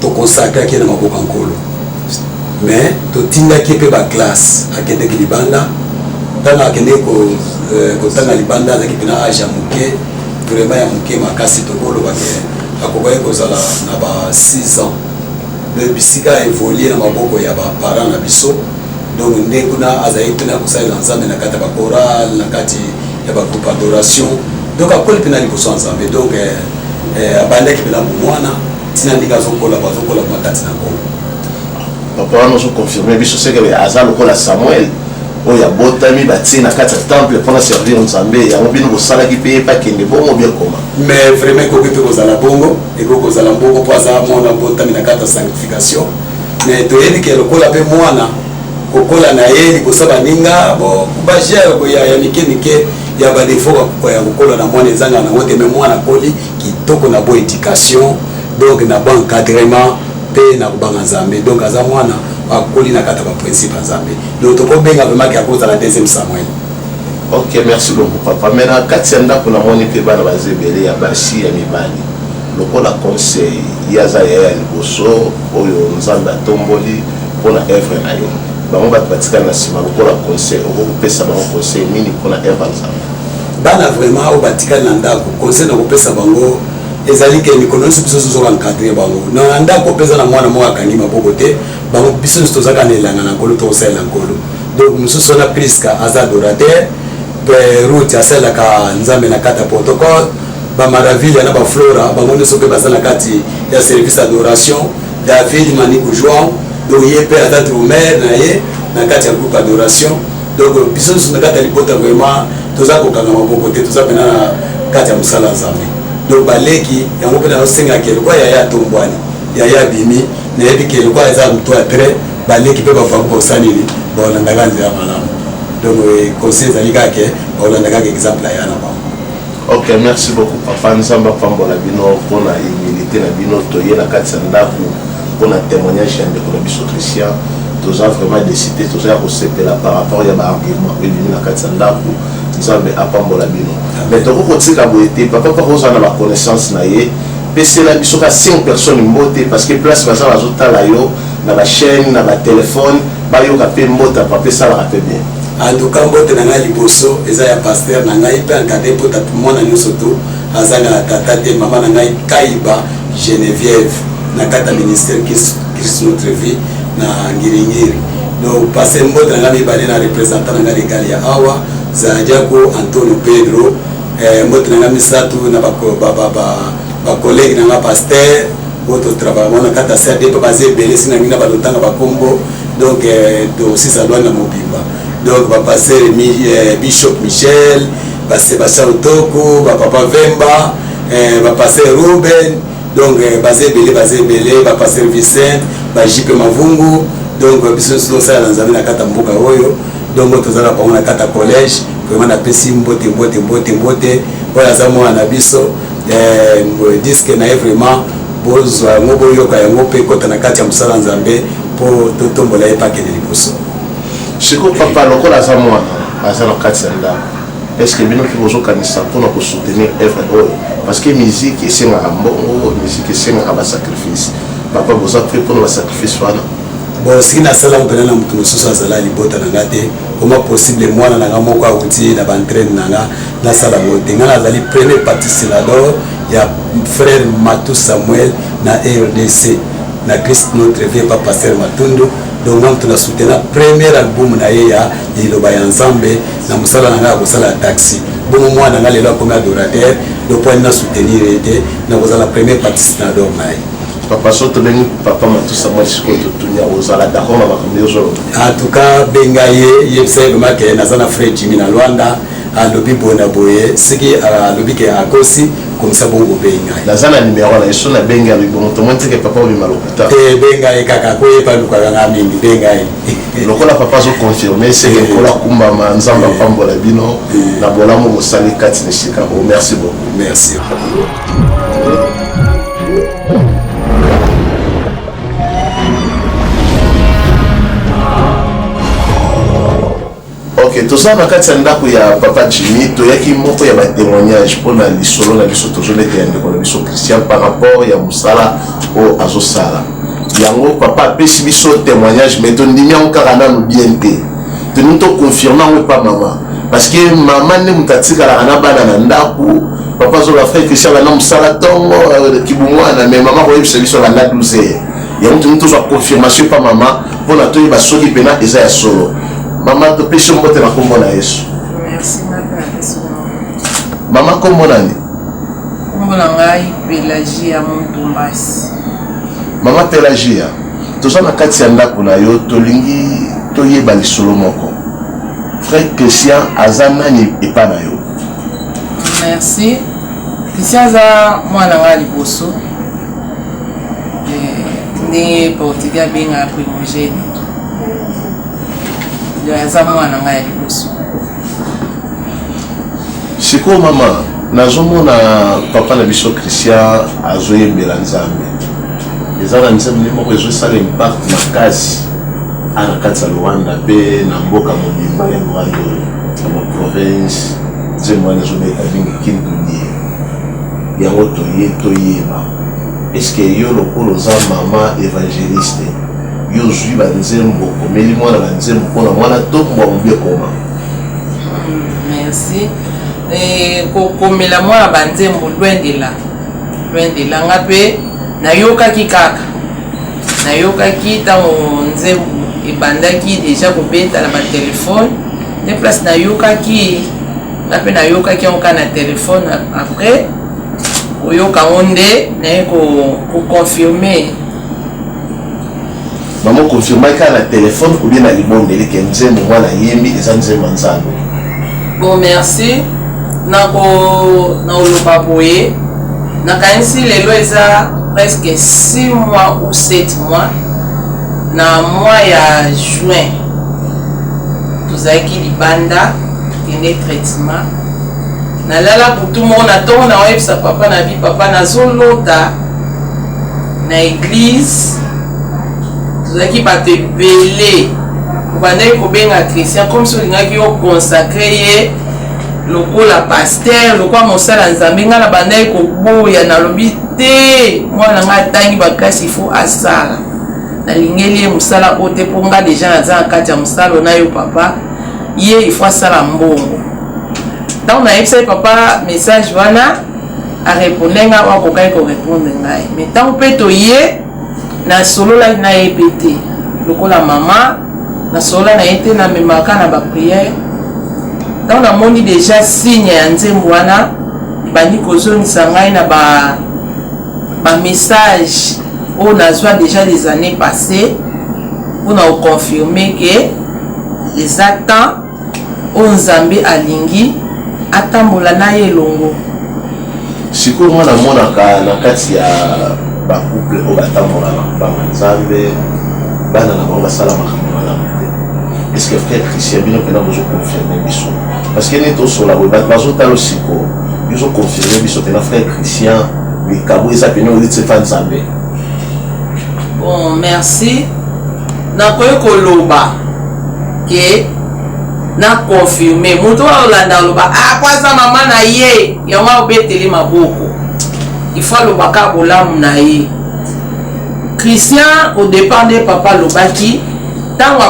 tokonsakraki na maboko ya nkolo mais totindaki mpe baclasse akendeki libanda ntango akendeki kotanga libanda azalaki mpena age ya moke vraiment ya moke makasi tokolobake akokaki kozala na ba 6 ans me bisika aévolue na maboko ya baparent na biso donc nde kuna azalaki mpena kosalela nzambe na kati ya bachoral na kati ya bagroupe adoration donc akoli mpena liboso ya nzambe donc abandaki mpena bomwana tina ndenge azokola makati na nkolo papa wana ozoconfirme biso seke aza lokola Samuel oyo abotami batie na kati ya temple mpona servir nzambe yango bino bosalaki mpe pakende bongo bien koma mais vraiment ekoki mpe kozala bongo ekoki kozala mbongo mpo aza mwana botami na kati ya sanctification mais toyebi ke lokola mpe mwana kokola na ye liboso baninga bagere ya mike mike ya badefo ya kokola na mwana ezanga nango te me mwana koli kitoko na bo éducation donc na bon encadrement mpe na kobanga nzambe donc aza mwana akoli na kati ya baprincipe ya nzambe donc tokobenga vraimen ke akozala deuxième Samuel. Ok, merci beaucoup papa. Maintenant kati ya ndako namoni mpe bana baza ebele ya basi ya mibali lokola conseil yaza ya liboso oyo nzambe atomboli mpona œuvre na ye bango bato batikali na nsima lokola conseil okopesa bango conseil nini mpona œuvre nzambe bana vraiment oyo batikali na ndako conseil na kopesa bango ezali ke mikolo nyonso biso tozoka encadre bango na ndako mpenza na mwana moko akangi maboko te bango biso nyonso tozaka na elanga na nkolo tokosalela nkolo donc mosusu wana priska aza adorateur mpe route asalelaka nzambe na kati ya protocole bamaraville na baflora bango nyonso mpe baza na kati ya service adoration David Maniku Joao donc ye mpe aza drumere na ye na kati ya groupe adoration donc biso nyonso na kati ya libota vraiment toza kokanga maboko te toza mpena na kati ya mosala ya nzambe donc baleki yango mpe nazosengaki elokwa yaya atombwani yaya bimi nayebi ke elokwa eza moto ya trai baleki mpe bavangu baosaleli baolandaka nzela malamu donc conseil ezali kake baolandaka exemple aya na bango. Ok, merci beaucoup papa nzambe apambola bino mpona humilité na bino toye na kati ya ndako mpona témoignage ya ndeko na biso Christian toza vraiment décidé toza ya kosepela par rapport ya baargument oyo ebimi na kati ya ndako nzambe apambola bino mais tokokotika boye te papa mpo kozala na baconnaissance na ye pesela biso ka 5 personnes mbote parce que place baza bazotala yo na bachaîne na batelefone bayoka mpe mbota papa esalaka mpe bien en tout cas mbote na ngai liboso eza ya paster na ngai mpe encadre mpo mwana nyonso to azanga na tata te mama na ngai Kaiba Geneviève na kati ya ministère Christ notre vie na ngiringiri donc paster mbote na ngai mibale na représentant na ngai legal ya awa Zadiako Antonio Pedro mbote na nga misato na bakolege na nga pasteur oyo totravaillement na kati ya CRD mpe baza ebele sina mingi na balotanga bakombo donc tosisa lwani na mobimba donc bapasteur bishop Michel basébastien Otoko bapapa Vemba bapasteur Ruben donc baza ebele bapasteur Vicente bajipe Mavungu donc biso nyonso tosala na nzambe na kati ya mboka oyo donc tozala bango na kati ya collège vraiment napesi mbote oyo aza mwana na biso diske na ye vraiment bozwa yango boyoka yango mpe kota na kati ya mosala nzambe mpo totombola ye pakende liboso siko papa lokola aza mwana aza na kati ya ndako est-ce que bino mpe bozokanisa mpona kosoutenir œuvre oyo parce que musique esengaka mbongo musique esengaka basacrifice papa boza mpe mpona basacrifice wana bon siki nasalaka mpena na moto mosusu azala libota na nga te koma possible mwana na nga moko awuti na baentraine na nga nasala ngo te nga nazali premier participateur ya frère Matou Samuel na RDC na Christ Notre Vie pa pasteur Matundu donc nga tuna soutenir premier album na ye ya liloba ya nzambe na mosala na nga kosala taxi bongo mwana nga lelo akomi adorateur donc po na soutenir ete na kozala premier participateur na ye papa soto bengi papa Matou Samuel siko totunya ozala d'accord na makambo ozo en tout cas benga ye yebisa ye make naza na frère Jimmy na Luanda alobi bona boye siki alobi ke akosi komisa bongo benga naza na numéro na yeso na benga libongo tomonte ke papa obi malopita benga ye kaka ko ye pa luka nga mingi benga ye lokola papa zo confirmer c'est que kola kumba manzamba pambola bino na bolamu mosali kati na shika o merci beaucoup merci ok toza na kati ya ndako ya papa Jimmy toyaki moko ya batémoignage mpona lisolo na biso tozoleka ya ndeko na biso Christian par rapport ya mosala oyo azosala yango papa apesi biso témoignage mais tondimi yango kaka nano bien te toningi toconfirme yango epa mama parce que mama nde moto atikalaka na bana na ndako papa azola frère Christian bana mosala ntongo kibumwana mais mama koyebisa biso banda 12 heures yango toningi tozwa confirmation epa mama mpona toyeba soki mpena eza ya solo mama topesi mbote na kombo na Yesu. Merci mama kombo nani? Kombo na ngai Pelagia Montumbasi. Mama Pelagia, toza na kati ya ndako na yo tolingi toyeba lisolo moko. Frère Christian aza nani epa na yo? Merci. Christian aza mwana ngai liboso. Ndenge Portugal benga primogène. Aza mwana ngai liboso. Siko mama nazomona papa na biso Christian azoyembela nzambe eza na nzambe moko ezosala impact makasi ana kati ya Luanda mpe na mboka mobimba ya Luanda na province nzembo wana ezobeta mingi kindunie yango toyeba eske yo lokolo oza mama évangéliste yo zwi banzembo komeli mwana banzembo mpona mwana tombwa mobie koma merci kokomela mwana banzembo loin de là nga mpe nayokaki kaka nayokaki ntango nzembo ebandaki deja kobeta na batelefone nde place nayokaki nga mpe nayokaki yango kaka na telefone après koyoka ngo nde naye koconfirme mama confirmaki kaka na telefone ou bien na libondeli ke nzembo mwana yembi eza nzembo nzambe bon merci nakoloba boye nakanisi lelo eza presque 6 mois ou 7 mois na mois ya juin tozalaki libanda kende traitement nalala butu moko na ntongo na oyebisa papa na bi papa nazolota na église tozalaki bato ebele obandaki kobenga Christian comme si olingaki oconsacre ye lokola pasteur lokola mosala nzambe nga na bandaki koboya nalobi te mwana nga atangi bakasi ifo asala nalingeli ye mosala oyo te mpo nga deja naza na kati ya mosala na yo papa ye ifo asala mbongo ntango nayebisa ye papa message wana areponde nga wakokaki korepondre ngai mais ntango mpe toye nasololaki na ye mpe te lokola mama nasolola na ye te namemaka na bapriere donc namoni déjà signe ya nzembo wana bandi kozongisa ngai na ba message oyo nazwa déjà les années passées mpona koconfirme ke eza temps oyo nzambe alingi atambola na ye elongo. sikoyo nga namonaka na kati ya bacouple oyo batambolaka kopanga nzambe bana na bango basala makambo malamu te. Est-ce que frère Christian bino mpena bozoconfirme biso parce que nini tosola boye bato bazotala sikoyo bizoconfirme biso mpena frère Christian likabo eza pene oyo tsefa nzambe? Bon, merci. Nakoki koloba ke na confirme moto aolanda aloba akwasa mama na ye yango obeteli maboko il faut alobaka bolamu na ye. Christian au départ de papa lobaki ntango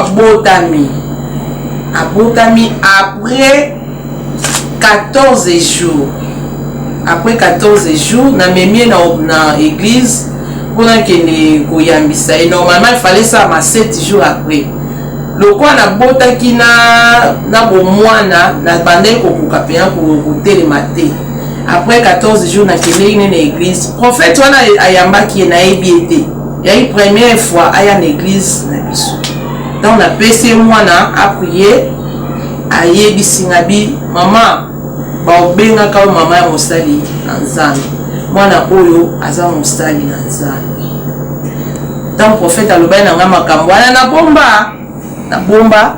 abotami après 14 jours. Après 14 jours namemie na église mpona kende koyambisa ye. Normalement il fallait ça ma 7 jours après. Lokwa nabotaki na bomwana na bandai kokuka pena kotelema te. Après 14 jours nakendeki na église. Prophète wana ayambaki ye nayebi ete yai première fois aya na église na biso. Donc napesi mwana apriye ayebisi ngabi mama baobengaka oyo mama ya mosali na nzambe, mwana oyo aza mosali na nzambe. Donc prophète alobai na nga makambo wana nabomba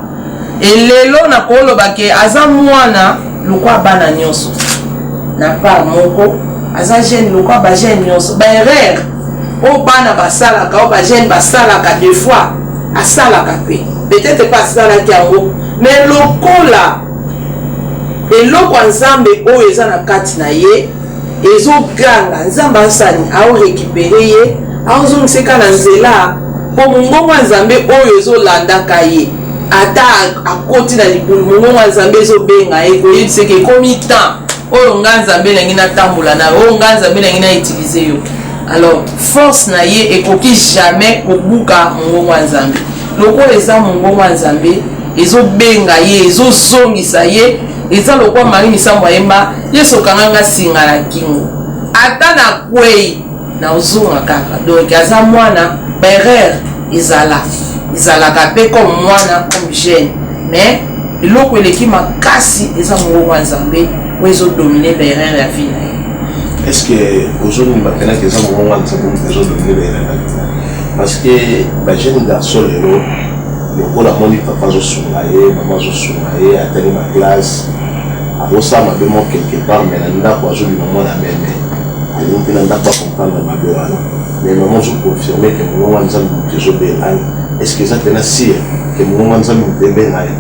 elelo nakolobake aza mwana lokwa bana nyonso na part moko, aza jeune lokwa ba jeune nyonso ba erreur o bana basalaka o ba jeune basalaka deux fois asalaka pe peut-être pas asalaki yango mais lokola eloko nzambe oyo eza na kati na ye ezoganga nzambe asani aorécupere ye aozongiseka na nzela mpo mongongo ya nzambe oyo ezolandaka ye ata akoti na libulu mongongo ya nzambe ezobenga ye koyebiseke ekomi temps oyo nga nzambe nangi natambola na oyo nga nzambe nangi na utilize yo. Alors force na ye ekoki jamais kobuka mongongo ya nzambe lokola eza mongongo ya nzambe ezobenga ye ezozongisa ye eza lokwa mari misambo ayemba yesu okanganga singa na kingo ata na kwei na ozonga kaka. Donc aza mwana berere ezalaka pe comme mwana comme jeune mais eloko eleki makasi eza mongongo ya nzambe oyo ezodomine berere ya vie na ye. Est-ce que aujourd'hui bapenaki eza mongongo ya nzambe ezodomine berere ya vie parce que bajeune garçon lelo lokola moni papa azosunga ye mama azosunga ye atali ma classe abosala mabe mo quelque part mais na ndako azobima mwana meme alingi mpe na ndako acomprendre mabe wana mais mama ozoconfirme ke mongongo ya nzambe moto ezobenga ye. Est-ce que eza pena sire ke mongongo ya nzambe moto ebenga ye?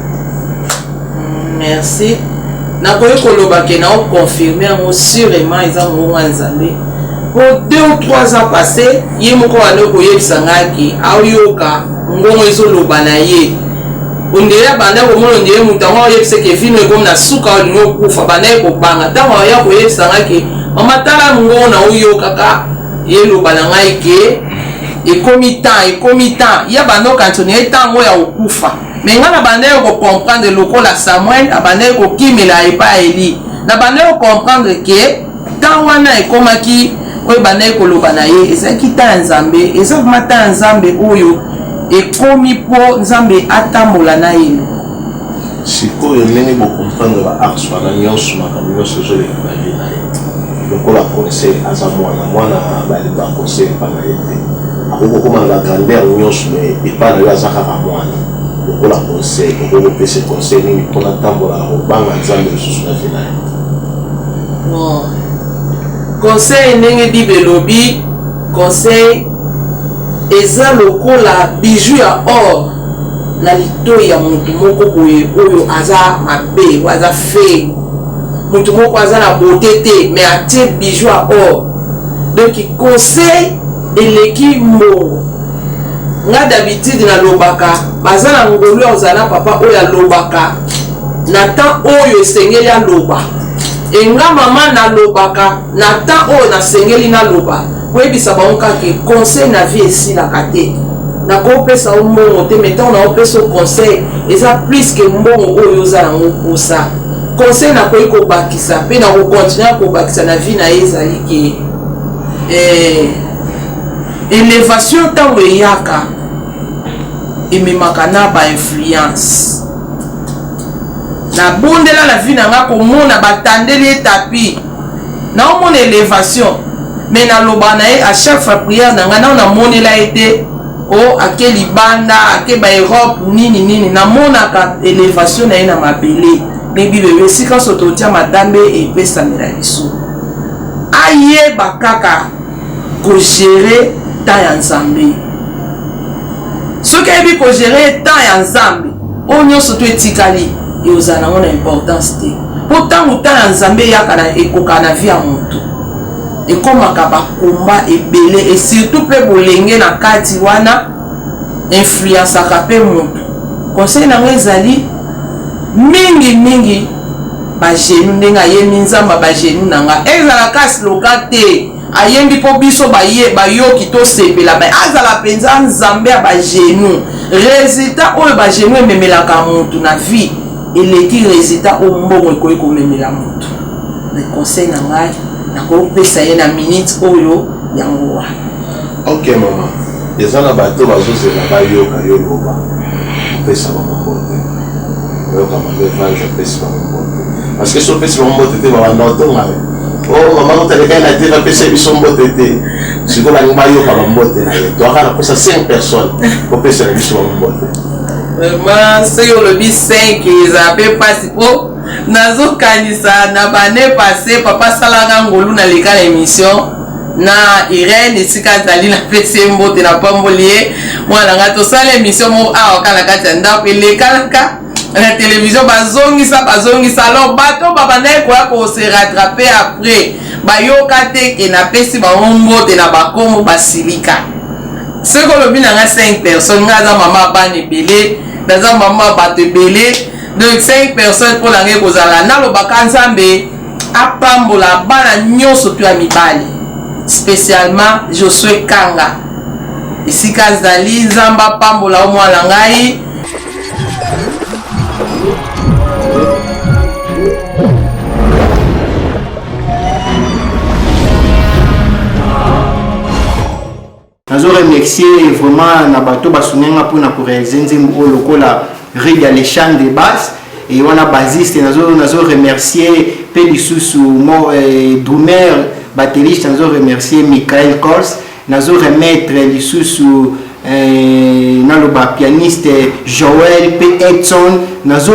Merci. Nakoki koloba ke na oconfirme yango sûrement eza mongongo ya nzambe. Pour 2 ou 3 ans passés ye moko wana koyebisa ngaki aoyoka ngongo ezoloba na ye ondela banda komona ondele moto yango oyebisa ke vino ekomi na suka olingi okufa banda ekobanga ntango oya koyebisa ngaki mama tala ngongo na oyokaka yeloba na ngai ke ekomi temps ya banda okantoni ye ntango ya okufa mais nga na banda ekokomprendre lokola Samuel abanda ekokimela epa Eli na banda ekokomprendre ke ntango wana ekomaki oyo banda ekoloba na ye ezalaki ta ya nzambe eza vraiment ta ya nzambe oyo ekomi mpo nzambe atambola na ye. Sikoyo ndenge bokomprendre baarts wana nyonso makambo nyonso ezoleka na vie na ye lokola conseil aza mwana baconseil epa na ye te akoki kokomanga grandeur nyonso me epa na yo aza kaka mwana lokola conseil okoki kopesa conseil nini mpona tambola na kobanga nzambe lisusu na vie na ye? Conseil ndenge bible elobi conseil eza lokola bijou ya or na litoi ya motu moko boye oyo aza mabe o aza fe motu moko aza na beauté te mais atie bijou ya or. Donc conseil eleki mbongo nga d'habitude nalobaka baza na ngolu ya ozala papa oyo alobaka na temps oyo esengeli aloba enga mama nalobaka na temps oyo nasengeli naloba koyebisa bango kaka conseil na vie esilaka te nakopesa o mbongo te mais ntango naopesa conseil eza plus ke mbongo oyo oza nango posa conseil na koyi kobakisa mpe na kokontinue kobakisa na vie na ye ezali ke élévation ntango eyaka ememaka na bainfluence nabondela na vie na nga komona batandeli ye tapi naomona élévation mais naloba na ye à chaque fois prière na nga nao namonela ye te o ake libanda ake baeurope nini namonaka élévation na ye na mabele me bibebe esika so totia madambe epesamela biso ayeba kaka kogere temps ya nzambe soki ayebi kogere temps ya nzambe oyo nyonso to etikali eozala nango na importance te mpo ntango temps ya nzambe eyaka ekoka na vie ya moto ekomaka bakomba ebele et surtout mpe bolenge na kati wana influenceaka mpe moto conseil nango ezali mingi bagenu ndenge ayembi nzambe bagenu na nga ezala kasi loka te ayembi mpo biso bayoki tosepela me azala mpenza nzambe ya bagenu resultat oyo bagenu ememelaka motu na vie eleki resultat oyo mbongo ekoki komemela motu me conseil na ngai nakopesa ye na minute oyo yango wana. Ok mama, eza na bato bazozela bayoka yo loba opesa bango te oyoka mabevage opesi bango te parce que so opesi bango mbote te babanda otonga o mama otaleka na te bapesa biso mbote te siko balingi bayoka bambote na ye toaka na kosa 5 personnes opesa na biso bango mbote. Vraiment soki olobi 5 eza mpe mpasi mpo nazokanisa na bane passé papa salanga ngolu na leka na émission na Irene esika azali na pesi mbote na pamboli ye mwana nga tosala émission mo awa kala kati ya ndako elekalaka na télévision bazongisa alors bato babandaki koya kose rattraper après bayoka te ke napesi bango mbote na bakombo basilika soki olobi na nga 5 personnes nga aza mama bana ebele naza mama bato ebele donc 5 personnes pour langue kozala nalobaka nzambe apambola bana nyonso to ya mibali spécialement Josué Kanga esika azali nzambe apambola o mwana ngai nazo remercier vraiment na bato basunenga mpona korealize nzembo oyo lokola Riga les chants de basse et on a basiste nazo remercier pe lisusu mo drummer batteriste nazo remercier Michael Kors nazo remettre lisusu naloba pianiste Joël P. Edson nazo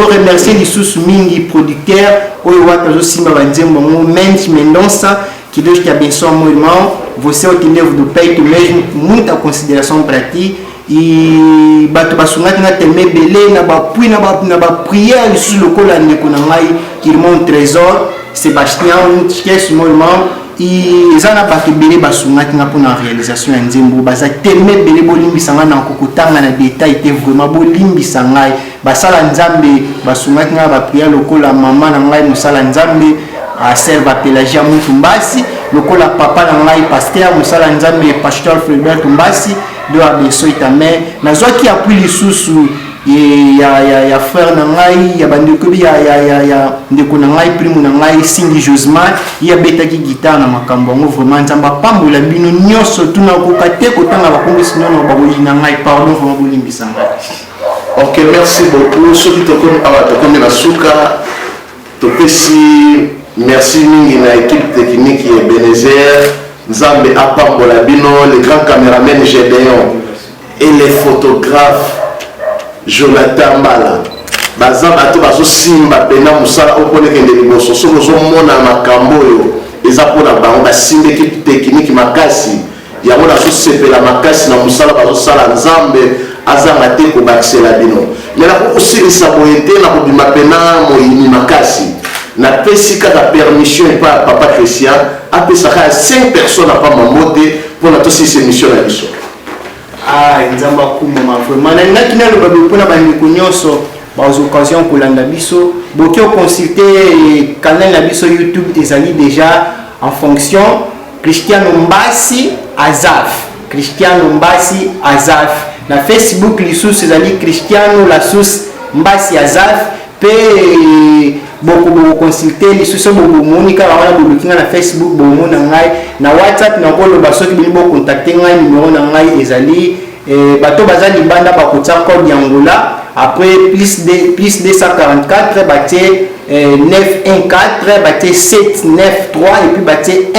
remercier lisusu mingi producteur oyo wata nazo simba banzembo mo Mench Mendonça qui doit y a bien son mouvement você obtenir do peito mesmo muita considération pratique et bato basungaki na teme belé na ba puis na ba prière sur le col ndeko na ngai qui mon trésor Sébastien Mutchkes mouvement et ezana bato belé basungaki na pour la réalisation ya nzembo baza teme belé bolimbisanga na kokutanga na détail te vraiment bolimbisanga basala nzambe basungaki na ba prière le col mama na ngai musala nzambe a serva Pelagia Mutumbasi lokola papa na ngai pasteur musala nzambe pasteur Fulbert Tumbasi do abeso itame nazwaki apui lisusu ya frère na ngai ya bandeko ya ndeko na ngai primo na ngai Singi Josman ya betaki guitare na makambo ngo vraiment nzamba pambola bino nyonso tuna koka te kotanga bakombe sinono baboyi na ngai pardon vraiment bolimbisa ngai. Ok, merci beaucoup soki tokomi na suka topesi merci mingi na équipe technique et Ebenezer Nzambe apambola bino les grands caméramans Gédéon et les photographes Jonathan Mbala baza bato bazosimba pena musala okonekende liboso soki ozomona makambo oyo eza mpona bango basimba équipe technique makasi yango nazosepela makasi na musala bazosala Nzambe azanga te kobakisela bino me nakokosilisa boye te na kobima pena moyini makasi na pesi kaka permission pa papa Christian apesaka 5 personnes apa mamote pour la tosi émission na biso nzamba kuma vraiment na kina lo babe pona bandeko nyonso ba occasion kolanda biso boki consulter canal na biso YouTube ezali déjà en fonction Cristiano Mbasi Azaf na Facebook lisusu ezali Cristiano Lasus Mbasi Azaf pe beaucoup consulter les sous Monika wana na Facebook bomona ngai na WhatsApp na kolo basoki bilibo contacter ngai numéro na ngai ezali bato bazali banda ba kotsa code yangola après plus 244 baté 914 baté 793 et puis baté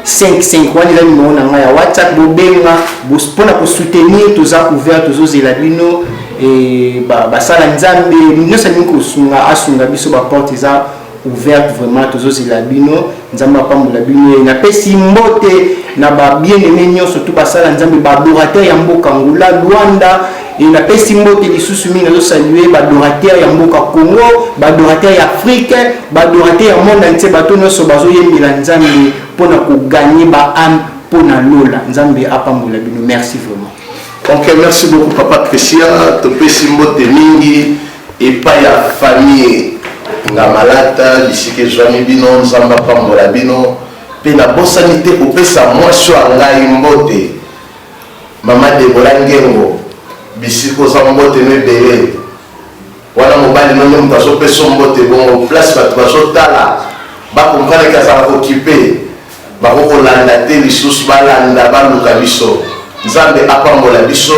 155 wana la numéro na ngai ya WhatsApp bobenga pour na soutenir tous a ouvert tous la bino et basala nzambe nyonso niko sunga asunga biso ba porte za ouverte vraiment tous la bino nzambe apambola bino na pesi mbote na ba bien-aimé nyonso tout basala nzambe ba adorateur ya mboka ngula Luanda et na pesi mbote lisusu mingi nazo saluer ba adorateur ya mboka Congo ba adorateur ya Afrique ba adorateur ya monde entier bato nyonso bazo yembela nzambe pona ko gagner ba âme pona lola nzambe apambola bino merci vraiment. Ok, merci beaucoup Papa Christian, te pesi mbote mingi et pas ya famille ngamalata bisike zwami bino nzamba pambola bino pe na bosanité kopesa mwasho ngai mbote mama Debola Ngengo bisiko za mbote nebele wana mobali nonde mutaso peso mbote bongo place batu bazotala ba comprendre ka ça va occuper ba ko landa te lisusu balanda baluka biso nzambe apambola biso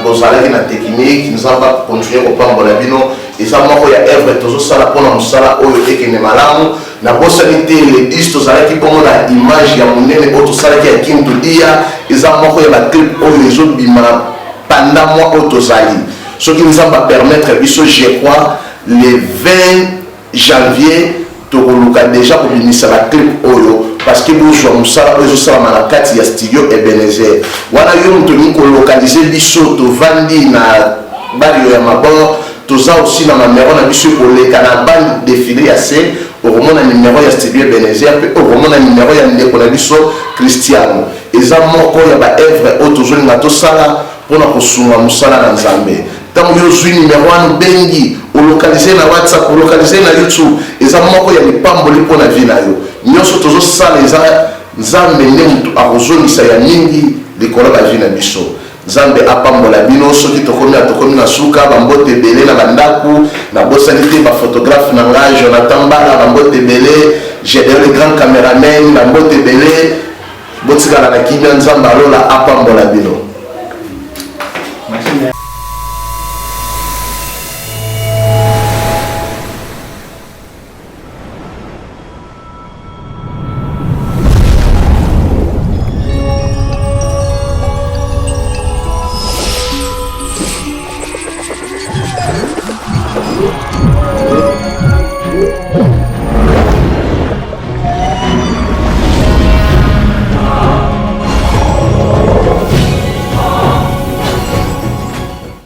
bozalaki na technique nzambe continuer kopambola bino eza moko ya œuvre tozosala mpona mosala oyo ekende malamu na bosani te le 10 tozalaki bongo na image ya monene oyo tosalaki ya kintu dia eza moko ya baclip oyo ezobima pendant mois oyo tozali soki nzambe apermettre biso je crois le 20 janvier tokoluka déjà kobimisa baclip oyo parce que bozwa mosala oyo ezosalama na kati ya studio Ebenezer wana yo moto olingi kolokalize biso tovandi na bari ya mabor toza aussi na mamero na biso koleka na bande défilé ya scène okomona numéro ya studio Ebenezer mpe okomona numéro ya ndeko na biso Cristiano eza moko ya baœuvre oyo tozolinga tosala mpona kosunga mosala na nzambe ntango yozwi numéro wana bengi olokalize na WhatsApp olokalize na YouTube eza moko ya lipamboli mpona vi na yo nyonso tozosala eza nzambe nde motu akozongisa ya mingi likolo bavi na biso nzambe apambola bino soki tokomi na suka bambote ebele na bandako nabosani te bafotographe na ngai Jonathan Mbala bambote ebele Gédéon le grand cameraman bambote ebele botikala na kimia nzambe alola apambola bino.